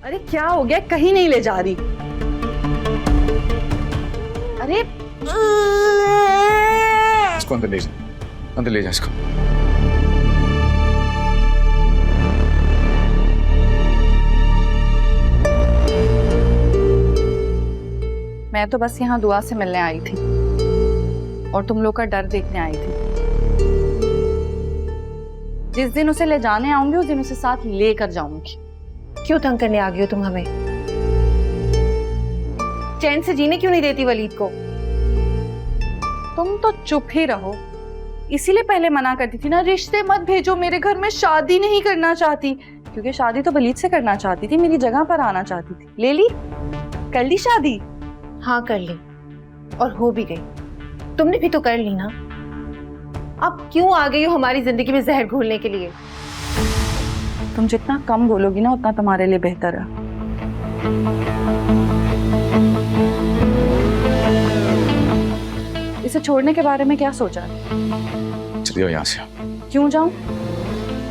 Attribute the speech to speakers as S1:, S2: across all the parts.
S1: अरे क्या हो गया, कहीं नहीं ले जा रही। अरे
S2: इसको अंदर ले जा, अंदर ले जा इसको।
S1: मैं तो बस यहाँ दुआ से मिलने आई थी और तुम लोग का डर देखने आई थी। जिस दिन उसे ले जाने आऊंगी उस दिन उसे साथ लेकर जाऊंगी।
S3: क्यों तंग करने आ गई हो तुम हमें? चैन से जीने क्यों नहीं देती वलीद को?
S1: तुम तो चुप ही रहो, इसीलिए पहले मना करती थी ना, रिश्ते मत भेजो मेरे घर में, शादी नहीं करना चाहती। क्योंकि शादी तो वलीद से करना चाहती थी, मेरी जगह पर आना चाहती थी। ले ली, कर ली शादी।
S3: हाँ कर ली, और हो भी गई। तुमने भी तो कर ली ना। अब क्यों आ गई हो हमारी जिंदगी में जहर घोलने के लिए?
S1: तुम जितना कम बोलोगी ना उतना तुम्हारे लिए बेहतर है। इसे छोड़ने के बारे में क्या सोचा?
S2: चलिए यहाँ से।
S1: क्यों जाऊं?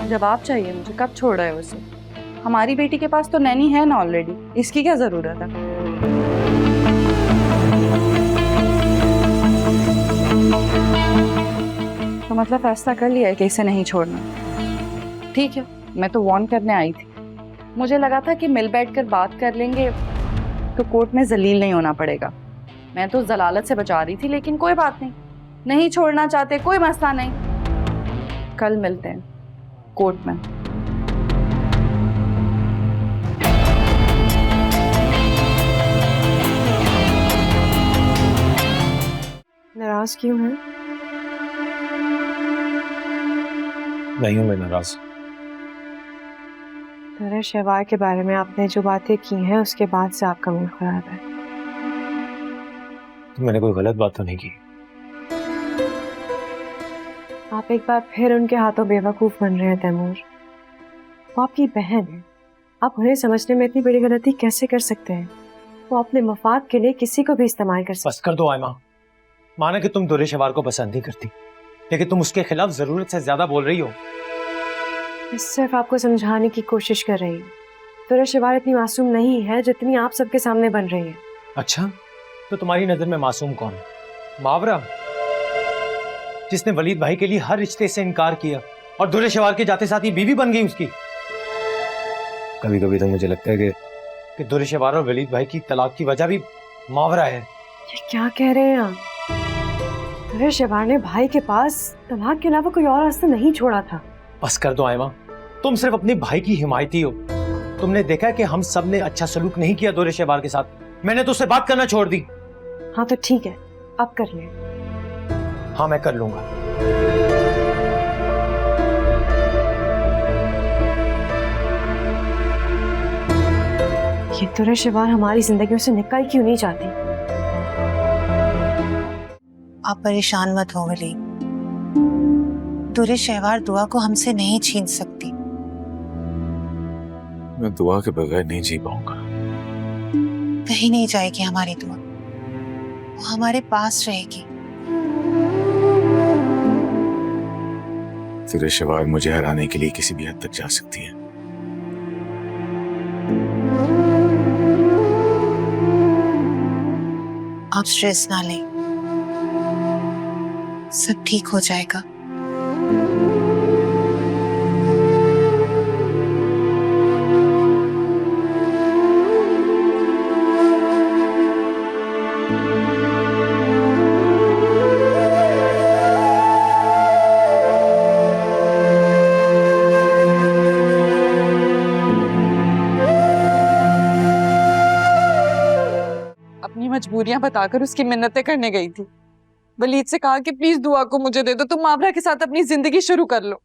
S1: जवाब चाहिए मुझे, कब छोड़ रहे हो उसे? हमारी बेटी के पास तो नैनी है ना ऑलरेडी, इसकी क्या जरूरत है? तो मतलब फैसला कर लिया है कि इसे नहीं छोड़ना। ठीक है, मैं तो वार्न करने आई थी। मुझे लगा था कि मिल बैठकर बात कर लेंगे तो कोर्ट में जलील नहीं होना पड़ेगा। मैं तो जलालत से बचा रही थी, लेकिन कोई बात नहीं, नहीं छोड़ना चाहते कोई मसला नहीं। कल मिलते हैं कोर्ट में।
S3: नाराज क्यों है?
S4: नहीं हूं मैं नाराज।
S3: दरिया शहवार के बारे में आपने जो बातें की हैं उसके बाद से आपका मूड खराब है।
S4: तो मैंने कोई गलत बात तो नहीं की।
S3: आप एक बार फिर उनके हाथों बेवकूफ बन रहे हैं तैमूर। वो आपकी बहन है, आप उन्हें समझने में इतनी बड़ी गलती कैसे कर सकते हैं? वो अपने मफाद के लिए किसी को भी इस्तेमाल कर सकते।
S4: बस कर दो आयमा। माना कि तुम दुर्रे शवार को पसंद नहीं करती, लेकिन तुम उसके खिलाफ जरूरत से ज्यादा बोल रही हो।
S3: मैं सिर्फ आपको समझाने की कोशिश कर रही हूँ। दुर्रा शवार इतनी मासूम नहीं है जितनी आप सबके सामने बन रही है।
S4: अच्छा, तो तुम्हारी नजर में मासूम कौन है? मावरा, जिसने वलीद भाई के लिए हर रिश्ते से इनकार किया और दुर्रे शवार के जाते साथ ही बीवी बन गई उसकी। कभी कभी तो मुझे लगता है कि दुर्रे शवार और वलीद भाई की तलाक की वजह भी मावरा है।
S3: ये क्या कह रहे हैं आप? दुर्रा शवार ने भाई के पास तलाक के अलावा कोई और रास्ता नहीं छोड़ा था।
S4: बस कर दो आयमा, तुम सिर्फ अपने भाई की हिमायती हो। तुमने देखा कि हम सब ने अच्छा सलूक नहीं किया दुर्रे शवार के साथ। मैंने तो उससे बात करना छोड़ दी।
S3: हाँ तो ठीक है, अब कर ले।
S4: हाँ मैं कर लूंगा।
S3: ये दुर्रा शवार हमारी जिंदगियों से निकल क्यों नहीं चाहती?
S5: आप परेशान मत हो वलीद, दुर्रे शहवार दुआ को हमसे नहीं छीन सकती।
S2: मैं दुआ के बगैर नहीं जी पाऊंगा।
S5: कहीं नहीं जाएगी हमारी दुआ, वो हमारे पास रहेगी।
S2: तेरे शवार मुझे हराने के लिए किसी भी हद तक जा सकती है।
S5: आप स्ट्रेस ना लें, सब ठीक हो जाएगा।
S1: अपनी मजबूरियां बताकर उसकी मिन्नतें करने गई थी। वलीद से कहा कि प्लीज दुआ को मुझे दे दो, तुम मावरा के साथ अपनी जिंदगी शुरू कर लो।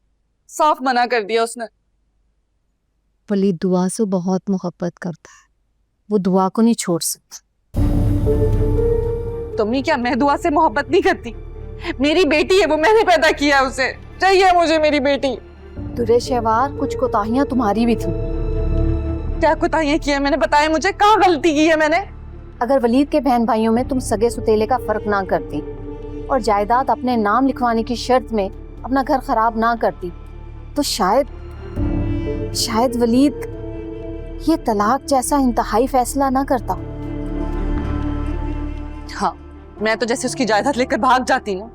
S1: साफ मना कर दिया उसने।
S6: वलीद दुआ से बहुत मोहब्बत करता है, वो दुआ को नहीं छोड़ सकता।
S1: तुमने क्या, मैं दुआ से मोहब्बत नहीं करती? मेरी बेटी है वो, मैंने पैदा किया उसे, चाहिए मुझे मेरी बेटी।
S6: दुर्रे शहवार, कुछ कोताहियां तुम्हारी भी थी।
S1: क्या कोताहियां की है मैंने? बताया मुझे, कहाँ गलती की है मैंने?
S6: अगर वलीद के बहन भाइयों में तुम सगे सुतेले का फर्क ना करती और जायदाद अपने नाम लिखवाने की शर्त में अपना घर खराब ना करती तो शायद वलीद ये तलाक जैसा इंतहाई फैसला ना करता।
S1: हाँ, मैं तो जैसे उसकी जायदाद लेकर भाग जाती ना,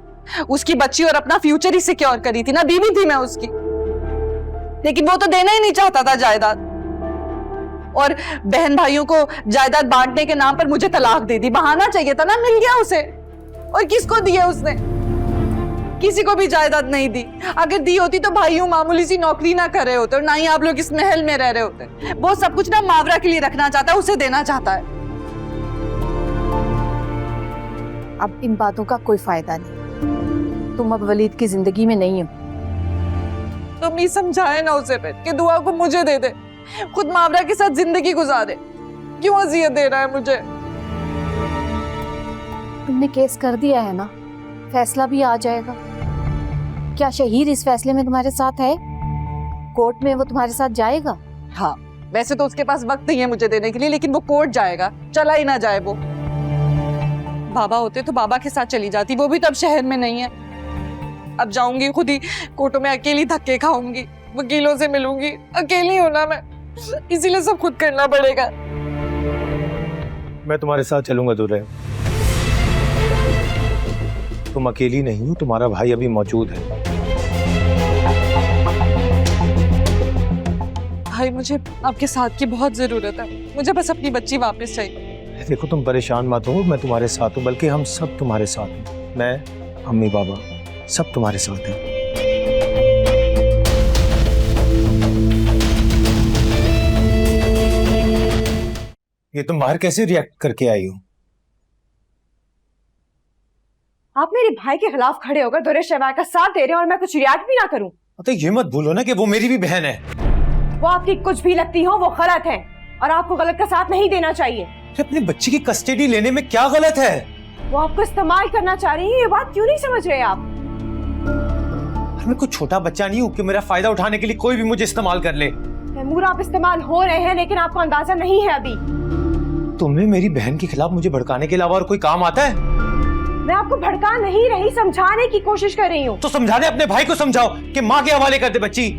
S1: उसकी बच्ची और अपना फ्यूचर ही सिक्योर करी थी ना, बीवी थी मैं उसकी। लेकिन वो तो देना ही नहीं चाहता था जायदाद, और बहन भाइयों को जायदाद बांटने के नाम पर मुझे तलाक दे दी। बहाना चाहिए था ना, मिल गया उसे। और किसको दिए उसने? किसी को भी जायदाद नहीं दी। अगर दी होती तो भाइयों मामूली सी नौकरी ना कर रहे होते, और ना ही आप लोग इस महल में रह रहे होते। वो सब कुछ ना मावरा के लिए रखना चाहता है, उसे देना चाहता है।
S6: अब इन बातों का कोई फायदा नहीं, तुम अब वलीद की जिंदगी में नहीं हो।
S1: तुम नहीं समझाए ना उसे फिर कि दुआ को मुझे दे दे, खुद मावरा के साथ जिंदगी गुजारे। क्यों अजियत दे रहा है मुझे?
S6: तुमने केस कर दिया है ना, फैसला भी आ जाएगा। क्या शहीर इस फैसले में तुम्हारे साथ है? कोर्ट में वो तुम्हारे साथ जाएगा?
S1: हाँ, वैसे तो उसके पास वक्त नहीं है मुझे देने के लिए, लेकिन वो कोर्ट जाएगा। चला ही ना जाए वो। बाबा होते तो बाबा के साथ चली जाती, वो भी तो अब शहर में नहीं है। अब जाऊंगी खुद ही कोर्टों में, अकेली धक्के खाऊंगी, वकीलों से मिलूंगी। अकेली होना मैं, इसीलिए सब खुद करना पड़ेगा।
S4: मैं तुम्हारे साथ चलूंगा दुर्रे। तुम अकेली नहीं हो, तुम्हारा भाई अभी मौजूद है।
S1: भाई, मुझे आपके साथ की बहुत जरूरत है। मुझे बस अपनी बच्ची वापस चाहिए।
S4: देखो, तुम परेशान मत हो, मैं तुम्हारे साथ हूँ, बल्कि हम सब तुम्हारे साथ हैं। मैं, अम्मी, बाबा सब तुम्हारे साथ हैं। ये तुम बाहर कैसे रिएक्ट करके आई हो?
S3: आप मेरे भाई के खिलाफ खड़े होकर दुर्रे शहवार का साथ दे रहे हैं और मैं कुछ रिएक्ट भी ना करूं।
S4: तो ये मत भूलो ना कि वो मेरी भी बहन है।
S3: वो आपकी कुछ भी लगती हो, वो गलत है और आपको गलत का साथ नहीं देना चाहिए।
S4: अपनी बच्ची की कस्टडी लेने में क्या गलत है?
S3: वो आपको इस्तेमाल करना चाह रही है, ये बात क्यों नहीं समझ रहे आप?
S4: मैं कोई छोटा बच्चा नहीं हूँ कि मेरा फायदा उठाने के लिए कोई भी मुझे इस्तेमाल कर ले।
S3: तैमूर, आप इस्तेमाल हो रहे हैं, लेकिन आपको अंदाजा नहीं है अभी।
S4: तुम्हें मेरी बहन के खिलाफ मुझे भड़काने के अलावा और कोई काम आता है?
S3: मैं आपको भड़का नहीं रही, समझाने की कोशिश कर रही हूँ।
S4: तो समझाने अपने भाई को समझाओ कि माँ के हवाले कर दे बच्ची।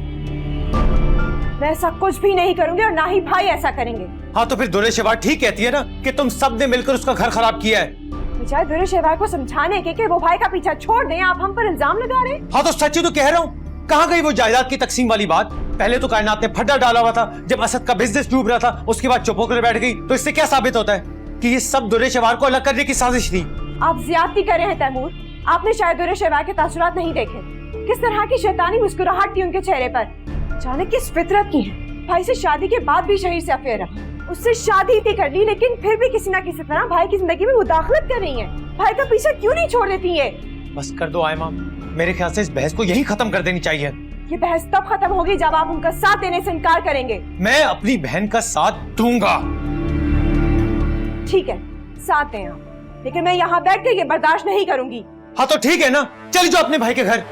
S3: मैं ऐसा कुछ भी नहीं करूंगी और ना ही भाई ऐसा करेंगे।
S4: हाँ, तो फिर दुर्रे शहवार ठीक कहती है ना कि तुम सब ने मिलकर उसका घर खराब किया है।
S3: बजाय दुर्रे शहवार को समझाने के कि वो भाई का पीछा छोड़ दें, आप हम पर इल्जाम लगा रहे हैं।
S4: हाँ, तो सच्ची तो कह रहा हूँ। कहाँ गई वो जायदाद की तकसीम वाली बात? पहले तो कायनात ने फड्डा डाला हुआ था जब असद का बिजनेस डूब रहा था, उसके बाद चुप होकर बैठ गई। तो इससे क्या साबित होता है कि ये सब दुर्रे शहवार को अलग करने की साजिश थी।
S3: आप ज्यादती कर रहे हैं तैमूर। आपने शायद दुर्रे शहवार के तासुरात नहीं देखे, किस तरह की शैतानी मुस्कुराहट थी उनके चेहरे पर। जाने किस फितरत की है। भाई से शादी के बाद भी शहीर से अफेयर रहा, उससे शादी भी कर ली, लेकिन फिर भी किसी ना किसी तरह भाई की जिंदगी में मुदाखलत कर रही है। भाई का पीछा क्यों नहीं छोड़ देती है?
S4: बस कर दो आयमा, मेरे ख्याल से इस बहस को यहीं खत्म कर देनी चाहिए।
S3: ये बहस तब खत्म होगी जब आप उनका साथ देने से इनकार करेंगे। मैं
S4: अपनी बहन का साथ दूंगा।
S3: ठीक है, साथ दें आप, लेकिन मैं यहाँ बैठ के ये बर्दाश्त नहीं करूंगी।
S4: हाँ, तो ठीक है ना, चली जाओ अपने भाई के घर।